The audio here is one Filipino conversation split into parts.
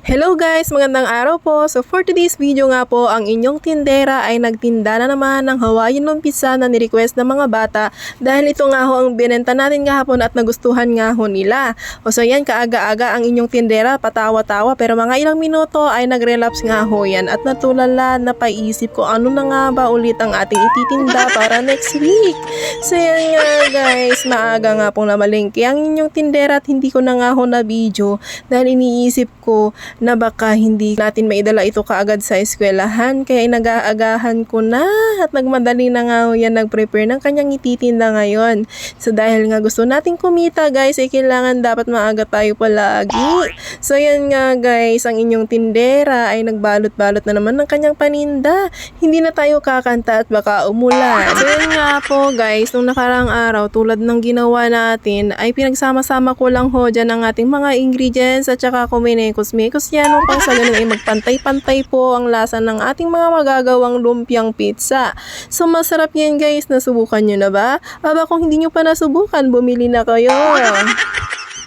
Hello guys! Magandang araw po! So for today's video nga po, ang inyong tindera ay nagtinda na naman ng Hawaiian lumpia na ni-request ng mga bata dahil ito nga ho ang binenta natin kahapon at nagustuhan nga ho nila. O so yan, kaaga-aga ang inyong tindera, patawa-tawa pero mga ilang minuto ay nag-relapse nga ho yan at natulala na paisip ko ano na nga ba ulit ang ating ititinda para next week. So yan nga guys, maaga nga pong namalengke ang inyong tindera at hindi ko na nga ho na video dahil iniisip ko na baka hindi natin maidala ito kaagad sa eskwelahan kaya inag-aagahan ko na at nagmadali na nga yan nag-prepare ng kanyang ititinda ngayon. So dahil nga gusto nating kumita guys ay kailangan dapat maaga tayo palagi. So yan nga guys, ang inyong tindera ay nagbalot-balot na naman ng kanyang paninda. Hindi na tayo kakanta at baka umulan. So yan nga po guys, nung nakaraang araw tulad ng ginawa natin ay pinagsama-sama ko lang ho dyan ang ating mga ingredients at saka kuminekos-mekos yan upang sa ganun ay magpantay-pantay po ang lasa ng ating mga magagawang lumpiang pizza. So masarap yan guys, nasubukan nyo na ba? Aba kung hindi nyo pa nasubukan, bumili na kayo.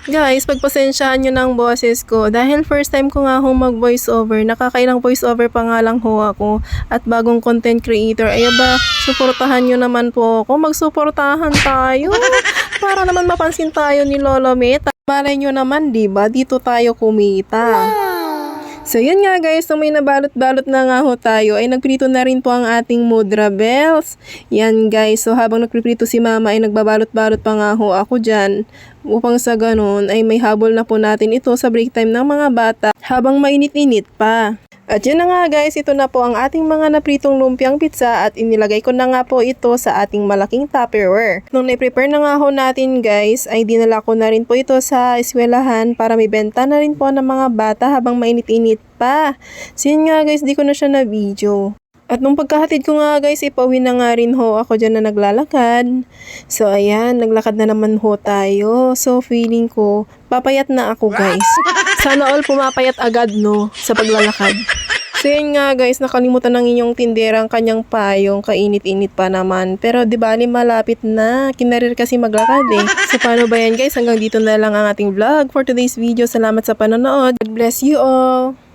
Guys, pagpasensyahan nyo ng boses ko dahil first time ko nga ho mag voice over, nakakailang voice over pa nga lang ho ako at bagong content creator. Ay ba, suportahan nyo naman po ako, magsuportahan tayo para naman mapansin tayo ni Lolo Meta. Malay nyo naman, diba? Dito tayo kumita. So yun nga guys, nung may nabalot-balot na nga ho tayo, ay nagprito na rin po ang ating mudra bells. Yan guys, so habang nagprito si mama ay nagbabalot-balot pa nga ho ako dyan. Upang sa ganun ay may habol na po natin ito sa break time ng mga bata habang mainit-init pa. At yun na nga guys, ito na po ang ating mga napritong lumpiang pizza at inilagay ko na nga po ito sa ating malaking Tupperware. Nung na-prepare na nga ho natin guys, ay dinala ko na rin po ito sa eskwelahan para may benta na rin po ng mga bata habang mainit-init pa. So yun nga guys, di ko na siya na video. At nung pagkahatid ko nga guys, ipauwi na nga rin ho ako dyan na naglalakad. So ayan, naglakad na naman ho tayo. So feeling ko, papayat na ako guys. Sana all pumapayat agad no, sa paglalakad. So yun nga guys, nakalimutan ng inyong tindera ang kanyang payong, kainit-init pa naman. Pero di bali malapit na, kinarir kasi maglakad eh. So paano ba yan guys, hanggang dito na lang ang ating vlog for today's video. Salamat sa panonood. God bless you all!